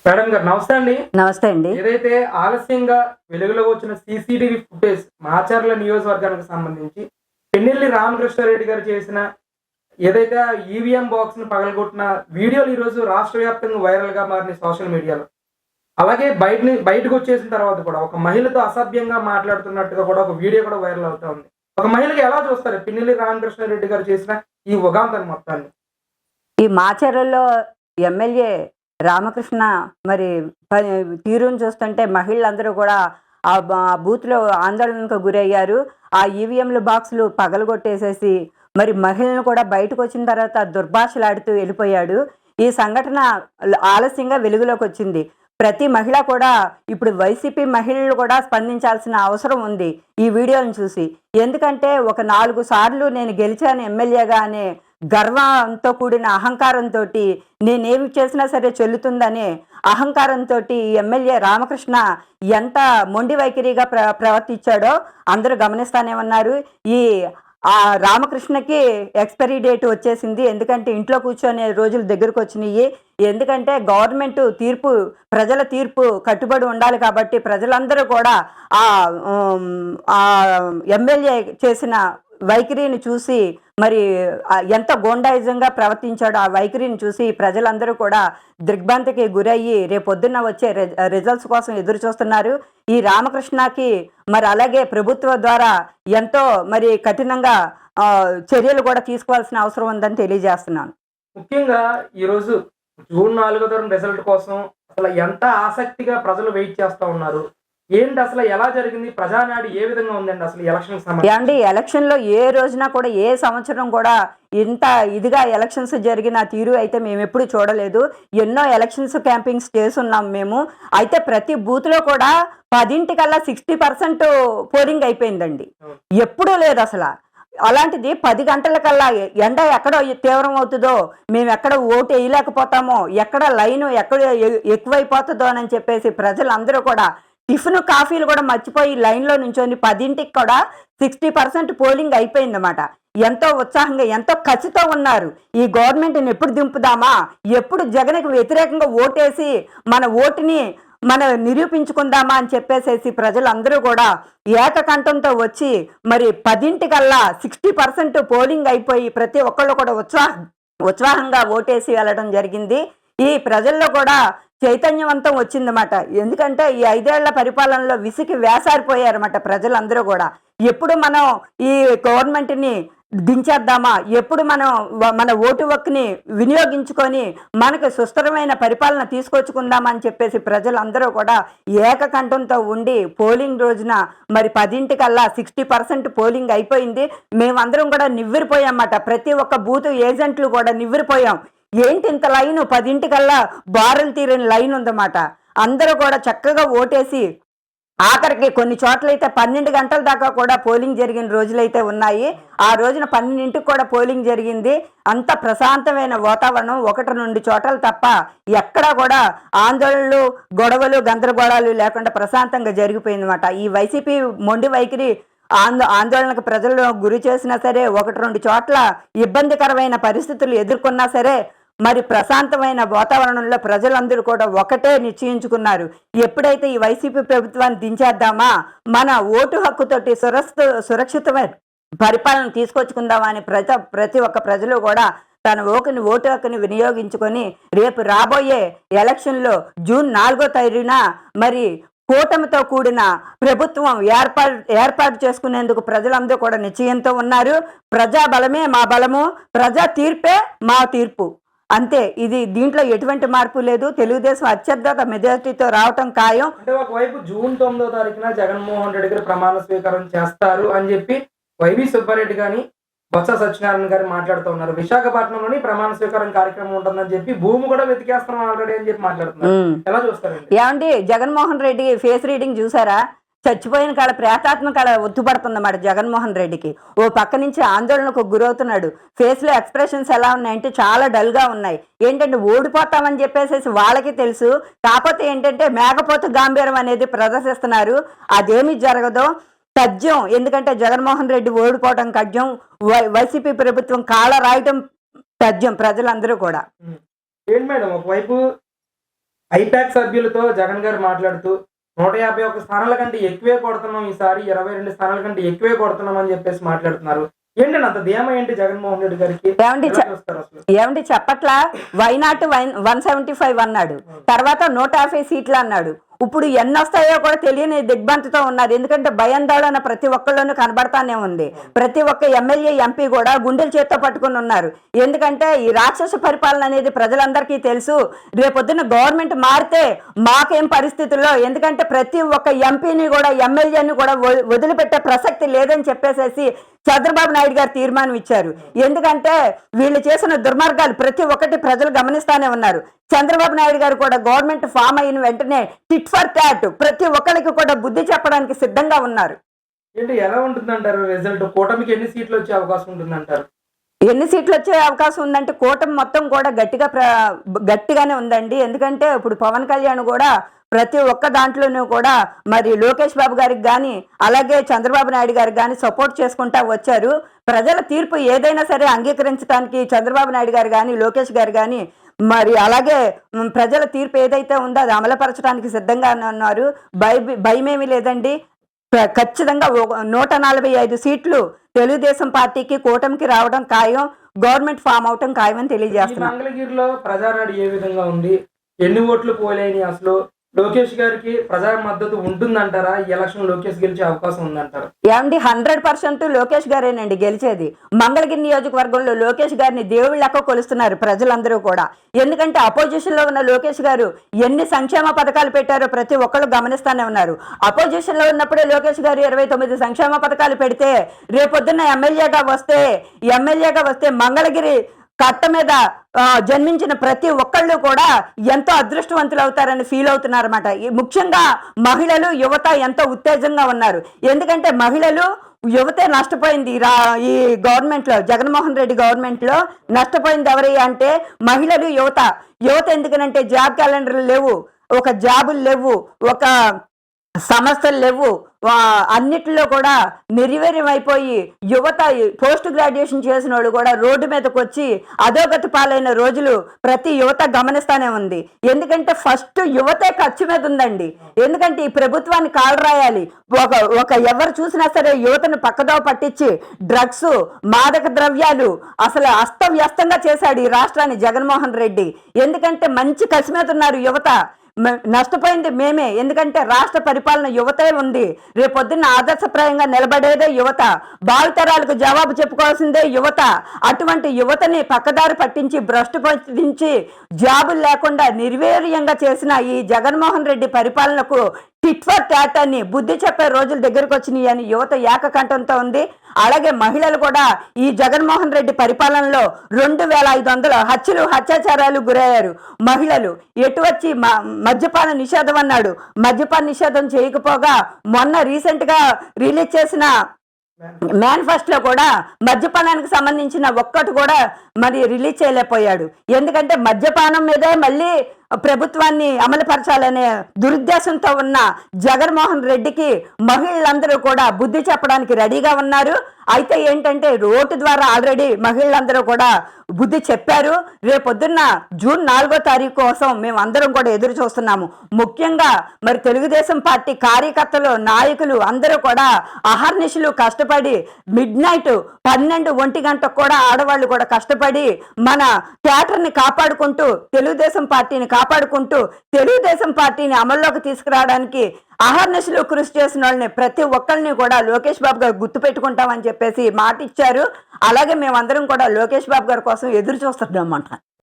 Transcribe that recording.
Madam గారు నమస్తే అండి. నమస్తే అండి. ఏదైతే ఆలస్యంగా వెలుగులోకి వచ్చిన సీసీటీవీ ఫుటేజ్ మాచర్ల నియోజకవర్గానికి సంబంధించి పెన్నెల్లి రామకృష్ణారెడ్డి గారు చేసిన ఏదైతే ఈవీఎం బాక్స్ ను పగలగొట్టిన వీడియోలు ఈరోజు రాష్ట్ర వ్యాప్తంగా వైరల్ గా మారిన సోషల్ మీడియాలో. అలాగే బయటకు వచ్చేసిన తర్వాత కూడా ఒక మహిళతో అసభ్యంగా మాట్లాడుతున్నట్టుగా కూడా ఒక వీడియో కూడా వైరల్ అవుతా ఉంది. ఒక మహిళకి ఎలా చూస్తారు పెన్నెల్లి రామకృష్ణారెడ్డి గారు చేసిన ఈ ఉగాంతరం మొత్తాన్ని? ఈ మాచర్లలో ఎమ్మెల్యే రామకృష్ణ మరి తీరును చూస్తుంటే మహిళలందరూ కూడా ఆ బూత్లో ఆందోళనకు గురయ్యారు. ఆ ఈవీఎంల బాక్సులు పగలగొట్టేసేసి మరి మహిళలను కూడా బయటకు వచ్చిన తర్వాత దుర్భాషలాడుతూ వెళ్ళిపోయాడు. ఈ సంఘటన ఆలస్యంగా వెలుగులోకి వచ్చింది. ప్రతి మహిళ కూడా ఇప్పుడు వైసీపీ మహిళలు కూడా స్పందించాల్సిన అవసరం ఉంది ఈ వీడియోలను చూసి. ఎందుకంటే ఒక 4 సార్లు నేను గెలిచాను ఎమ్మెల్యేగా అనే గర్వంతో కూడిన అహంకారంతో నేనేమి చేసినా సరే చెల్లుతుందనే అహంకారంతో ఎమ్మెల్యే రామకృష్ణ ఎంత మొండి వైఖరిగా ప్రవర్తించాడో అందరూ గమనిస్తానే ఉన్నారు. ఆ రామకృష్ణకి ఎక్స్పైరీ డేట్ వచ్చేసింది. ఎందుకంటే ఇంట్లో కూర్చొనే రోజులు దగ్గరకు వచ్చినాయి. ఎందుకంటే గవర్నమెంట్ తీర్పు, ప్రజల తీర్పు కట్టుబడి ఉండాలి కాబట్టి ప్రజలందరూ కూడా ఆ ఎమ్మెల్యే చేసిన వైఖరిని చూసి మరి ఎంత గోండాయిజంగా ప్రవర్తించాడో ఆ వైఖరిని చూసి ప్రజలందరూ కూడా దిగ్భ్రాంతికి గురయ్యి రేపొద్దున్న వచ్చే రిజల్ట్స్ కోసం ఎదురు చూస్తున్నారు. ఈ రామకృష్ణకి మరి అలాగే ప్రభుత్వం ద్వారా ఎంతో మరి కఠినంగా చర్యలు కూడా తీసుకోవాల్సిన అవసరం ఉందని తెలియజేస్తున్నాను. ముఖ్యంగా ఈరోజు జూన్ 4వ తరం రిజల్ట్ కోసం అసలు ఎంత ఆసక్తిగా ప్రజలు వెయిట్ చేస్తా ఉన్నారు. ఏంటి అసలు ఎలా జరిగింది? ప్రజానాడి ఏ విధంగా ఉందండి అసలు ఎలక్షన్ ఎలక్షన్ లో ఏ రోజున కూడా ఏ సంవత్సరం కూడా ఇంత ఇదిగా ఎలక్షన్స్ జరిగిన తీరు అయితే మేము ఎప్పుడు చూడలేదు. ఎన్నో ఎలక్షన్స్ క్యాంపింగ్స్ చేస్తున్నాం మేము. అయితే ప్రతి బూత్ లో కూడా 10 60% పోలింగ్ అయిపోయిందండి. ఎప్పుడూ లేదు అసలు. అలాంటిది 10 గంటలకల్లా ఎండ ఎక్కడ తీవ్రం అవుతుందో, మేము ఎక్కడ ఓటు వేయలేకపోతామో, ఎక్కడ లైను ఎక్కడ ఎక్కువైపోతుందో అని చెప్పేసి ప్రజలందరూ కూడా టిఫిన్ కాఫీలు కూడా మర్చిపోయి లైన్లో నుంచొని 10ంటికి కూడా 60% పోలింగ్ అయిపోయిందన్నమాట. ఎంతో ఉత్సాహంగా ఎంతో కసితో ఉన్నారు. ఈ గవర్నమెంట్ని ఎప్పుడు దింపుదామా, ఎప్పుడు జగన్కి వ్యతిరేకంగా ఓటేసి మన ఓటుని మనం నిరూపించుకుందామా అని చెప్పేసేసి ప్రజలందరూ కూడా ఏకకంఠంతో వచ్చి మరి 10ంటికల్లా 60% పోలింగ్ అయిపోయి ప్రతి ఒక్కళ్ళు కూడా ఉత్సాహంగా ఓటేసి వెళ్ళడం జరిగింది. ఈ ప్రజల్లో కూడా చైతన్యవంతం వచ్చిందన్నమాట. ఎందుకంటే ఈ 5 ఏళ్ల పరిపాలనలో విసికి వేసారిపోయారన్నమాట ప్రజలందరూ కూడా. ఎప్పుడు మనం ఈ గవర్నమెంట్ని దించేద్దామా, ఎప్పుడు మనం మన ఓటు హక్కుని వినియోగించుకొని మనకు సుస్థిరమైన పరిపాలన తీసుకొచ్చుకుందామా అని చెప్పేసి ప్రజలందరూ కూడా ఏకకంఠంతో ఉండి పోలింగ్ రోజున మరి 10ంటికల్లా 60% పోలింగ్ అయిపోయింది. మేమందరం కూడా నివ్వెరపోయామన్నమాట. ప్రతి ఒక్క బూత్ ఏజెంట్లు కూడా నివ్వెరపోయాం. ఏంటి ఇంత లైన్, 10ంటికల్లా బారులు తీరని లైన్ ఉందన్నమాట. అందరూ కూడా చక్కగా ఓటేసి ఆఖరికి కొన్ని చోట్లయితే 12 గంటల దాకా కూడా పోలింగ్ జరిగిన రోజులైతే ఉన్నాయి. ఆ రోజున 12ంటికి కూడా పోలింగ్ జరిగింది. అంత ప్రశాంతమైన వాతావరణం 1-2 చోట్ల తప్ప ఎక్కడా కూడా ఆందోళనలు, గొడవలు, గందరగోళాలు లేకుండా ప్రశాంతంగా జరిగిపోయిందన్నమాట. ఈ వైసీపీ మొండి వైఖరి ఆందోళనకు ప్రజలను గురి చేసినా సరే, 1-2 చోట్ల ఇబ్బందికరమైన పరిస్థితులు ఎదుర్కొన్నా సరే మరి ప్రశాంతమైన వాతావరణంలో ప్రజలందరూ కూడా ఒకటే నిశ్చయించుకున్నారు. ఎప్పుడైతే ఈ వైసీపీ ప్రభుత్వాన్ని దించేద్దామా, మన ఓటు హక్కుతోటి సురక్షితమైన పరిపాలన తీసుకొచ్చుకుందామా అని ప్రతి ఒక్క ప్రజలు కూడా తన ఓటు హక్కుని వినియోగించుకొని రేపు రాబోయే ఎలక్షన్లో జూన్ 4వ తేదీన మరి కూటమితో కూడిన ప్రభుత్వం ఏర్పాటు చేసుకునేందుకు ప్రజలందరూ కూడా నిశ్చయంతో ఉన్నారు. ప్రజా బలమే మా బలము, ప్రజా తీర్పే మా తీర్పు, అంతే. దీంట్లో ఎటువంటి మార్పు లేదు. తెలుగుదేశం అత్యధిక మెజారిటీతో రావటం ఖాయం. అంటే ఒకవైపు జూన్ 9వ తారీఖున జగన్మోహన్ రెడ్డి గారు ప్రమాణ స్వీకారం చేస్తారు అని చెప్పి వైవి సుబ్బారెడ్డి గాని బొత్స సత్యనారాయణ గారు మాట్లాడుతూ ఉన్నారు. విశాఖపట్నంలోని ప్రమాణ స్వీకారం కార్యక్రమం ఉంటుందని చెప్పి భూమి కూడా వెతికేస్తున్నాం ఆల్రెడీ అని చెప్పి మాట్లాడుతున్నారు. ఎలా చూస్తారండి? ఏమండి, జగన్మోహన్ రెడ్డి ఫేస్ రీడింగ్ చూసారా? చచ్చిపోయిన కాడ ప్రేతాత్మ కాడ ఒత్తుపడుతుందన్నమాట జగన్మోహన్ రెడ్డికి. ఓ పక్క నుంచి ఆందోళనకు గురవుతున్నాడు. ఫేస్లో ఎక్స్ప్రెషన్స్ ఎలా ఉన్నాయంటే చాలా డల్గా ఉన్నాయి. ఏంటంటే ఓడిపోతామని చెప్పేసి వాళ్ళకి తెలుసు. కాకపోతే ఏంటంటే మేకపోతు గాంభీర్యం అనేది ప్రదర్శిస్తున్నారు. అదేమీ జరగదు, తథ్యం. ఎందుకంటే జగన్మోహన్ రెడ్డి ఓడిపోవడం తథ్యం, వైసీపీ ప్రభుత్వం కాళ్ళ రాయటం తథ్యం. ప్రజలందరూ కూడా ఏంటి మేడం, ఒకవైపు ఐపాక్ సభ్యులతో జగన్ గారు మాట్లాడుతూ 151 స్థానాల కంటే ఎక్కువే కొడుతున్నాం, ఈసారి 22 స్థానాల కంటే ఎక్కువే కొడుతున్నాం అని చెప్పేసి మాట్లాడుతున్నారు. ఏంటండి అంత ధీమా ఏంటి జగన్మోహన్ రెడ్డి గారికి? ఏమండి చెప్పట్లా? వైనాట్ 175 అన్నాడు, తర్వాత 150 సీట్లు అన్నాడు. ఇప్పుడు ఎన్ని వస్తాయో కూడా తెలియని దిగ్బంతితో ఉన్నారు. ఎందుకంటే భయాందోళన ప్రతి ఒక్కళ్ళలోనూ కనబడతానే ఉంది. ప్రతి ఒక్క ఎమ్మెల్యే ఎంపీ కూడా గుండెల చేత్తో పట్టుకుని ఉన్నారు. ఎందుకంటే ఈ రాక్షస పరిపాలన అనేది ప్రజలందరికీ తెలుసు. రేపొద్దున గవర్నమెంట్ మారితే మాకేం పరిస్థితుల్లో, ఎందుకంటే ప్రతి ఒక్క ఎంపీని కూడా ఎమ్మెల్యేని కూడా వదిలిపెట్టే ప్రసక్తి లేదని చెప్పేసేసి చంద్రబాబు నాయుడు గారు తీర్మానం ఇచ్చారు. ఎందుకంటే వీళ్ళు చేసిన దుర్మార్గాలు ప్రతి ఒక్కటి ప్రజలు గమనిస్తానే ఉన్నారు. చంద్రబాబు నాయుడు గారు కూడా గవర్నమెంట్ ఫామ్ అయిన వెంటనే టిట్ ఫర్ టాట్ ప్రతి ఒక్కరికి కూడా బుద్ధి చెప్పడానికి సిద్ధంగా ఉన్నారు. ఏంటి ఎలా ఉంటుందంటారు రిజల్ట్? కూటమికి ఎన్ని సీట్లు వచ్చే అవకాశం ఉంటుందంటారు? ఎన్ని సీట్లు వచ్చే అవకాశం ఉందంటే కూటమి మొత్తం కూడా గట్టిగానే ఉందండి. ఎందుకంటే ఇప్పుడు పవన్ కళ్యాణ్ కూడా ప్రతి ఒక్క దాంట్లోనూ కూడా మరి లోకేష్ బాబు గారికి కానీ అలాగే చంద్రబాబు నాయుడు గారికి కానీ సపోర్ట్ చేసుకుంటా వచ్చారు. ప్రజల తీర్పు ఏదైనా సరే అంగీకరించడానికి చంద్రబాబు నాయుడు గారు కానీ లోకేష్ గారు కానీ మరి అలాగే ప్రజల తీర్పు ఏదైతే ఉందో అది అమలుపరచడానికి సిద్ధంగా ఉన్నారు. భయమేమీ లేదండి. ఖచ్చితంగా 145 సీట్లు తెలుగుదేశం పార్టీకి కూటమికి రావడం ఖాయం, గవర్నమెంట్ ఫామ్ అవటం ఖాయమని తెలియజేస్తున్నారు. మంగళగిరిలో ప్రజానాడు ఏ విధంగా ఉంది? ఎన్ని ఓట్లు పోలేని? అసలు లోకేష్ గారికి ప్రజా మద్దతు ఉంటుందంటారా? ఈ ఎలక్షన్ లోకేష్ గెలిచే అవకాశం ఉందంటారా? ఏమండి 100% లోకేష్ గారేనండి గెలిచేది. మంగళగిరి నియోజకవర్గంలో లోకేష్ గారిని దేవుళ్ళ లెక్క కొలుస్తున్నారు ప్రజలందరూ కూడా. ఎందుకంటే అపోజిషన్ లో ఉన్న లోకేష్ గారు ఎన్ని సంక్షేమ పథకాలు పెట్టారో ప్రతి ఒక్కరు గమనిస్తానే ఉన్నారు. అపోజిషన్ లో ఉన్నప్పుడే లోకేష్ గారు 29 సంక్షేమ పథకాలు పెడితే రేపొద్దున్న ఎమ్మెల్యేగా వస్తే మంగళగిరి కట్ట మీద జన్మించిన ప్రతి ఒక్కళ్ళు కూడా ఎంతో అదృష్టవంతులు అవుతారని ఫీల్ అవుతున్నారన్నమాట. ముఖ్యంగా మహిళలు, యువత ఎంతో ఉత్తేజంగా ఉన్నారు. ఎందుకంటే మహిళలు, యువతే నష్టపోయింది. ఈ గవర్నమెంట్లో, జగన్మోహన్ రెడ్డి గవర్నమెంట్లో నష్టపోయింది ఎవరి అంటే మహిళలు, యువత. ఎందుకనంటే జాబ్ క్యాలెండర్లు లేవు, ఒక జాబులు లేవు, ఒక సమస్యలు లేవు, అన్నిటిలో కూడా నిర్వీర్యం అయిపోయి యువత పోస్ట్ గ్రాడ్యుయేషన్ చేసిన వాళ్ళు కూడా రోడ్డు మీదకి వచ్చి అధోగతి పాలైన రోజులు ప్రతి యువత గమనిస్తానే ఉంది. ఎందుకంటే ఫస్ట్ యువతే ఖర్చు మీద ఉందండి. ఎందుకంటే ఈ ప్రభుత్వాన్ని కాలు రాయాలి. ఎవరు చూసినా సరే యువతను పక్కదో పట్టించి డ్రగ్స్, మాదక ద్రవ్యాలు అసలు అస్తవ్యస్తంగా చేశాడు ఈ రాష్ట్రాన్ని జగన్మోహన్ రెడ్డి. ఎందుకంటే మంచి కసి మీద ఉన్నారు యువత. నష్టపోయింది మేమే. ఎందుకంటే రాష్ట్ర పరిపాలన యువతే ఉంది. రేపొద్దున్న ఆదర్శప్రాయంగా నిలబడేదే యువత. భావితరాలకు జవాబు చెప్పుకోవాల్సిందే యువత. అటువంటి యువతని పక్కదారి పట్టించి భ్రష్టు పట్టించి జాబులు లేకుండా నిర్వీర్యంగా చేసిన ఈ జగన్మోహన్ రెడ్డి పరిపాలనకు టిట్ ఫర్ టాట్ అని బుద్ధి చెప్పే రోజులు దగ్గరకు వచ్చినాయి అని యువత ఏకకంఠంతో ఉంది. అలాగే మహిళలు కూడా ఈ జగన్మోహన్ రెడ్డి పరిపాలనలో 2500 అత్యాచారాలు గురయ్యారు మహిళలు. ఎటు వచ్చి మద్యపాన నిషేధం అన్నాడు, మద్యపాన నిషేధం చేయకపోగా మొన్న రీసెంట్ గా రిలీజ్ చేసిన మేనిఫెస్టోలో కూడా మద్యపానానికి సంబంధించిన ఒక్కటి కూడా మరి రిలీజ్ చేయలేకపోయాడు. ఎందుకంటే మద్యపానం మీదే మళ్ళీ ప్రభుత్వాన్ని అమలుపరచాలనే దురుద్దేశంతో ఉన్న జగన్మోహన్ రెడ్డికి మహిళలందరూ కూడా బుద్ధి చెప్పడానికి రెడీగా ఉన్నారు. అయితే ఏంటంటే రోడ్డు ద్వారా ఆల్రెడీ మహిళలందరూ కూడా బుద్ధి చెప్పారు. రేపొద్దున్న జూన్ 4వ తారీఖు కోసం మేము అందరం కూడా ఎదురు చూస్తున్నాము. ముఖ్యంగా మరి తెలుగుదేశం పార్టీ కార్యకర్తలు, నాయకులు అందరూ కూడా అహర్నిశలు కష్టపడి మిడ్ నైట్ 12-1 గంటకు కూడా ఆడవాళ్ళు కూడా కష్టపడి మన థియేటర్ని కాపాడుకుంటూ తెలుగుదేశం పార్టీని అమల్లోకి తీసుకురావడానికి అహర్నిశలు కృషి చేసిన వాళ్ళని ప్రతి ఒక్కరిని కూడా లోకేష్ బాబు గారు గుర్తు పెట్టుకుంటామని చెప్పేసి మాట ఇచ్చారు. అలాగే మేమందరం కూడా లోకేష్ బాబు గారి కోసం ఎదురు చూస్తున్నాం అన్నమాట.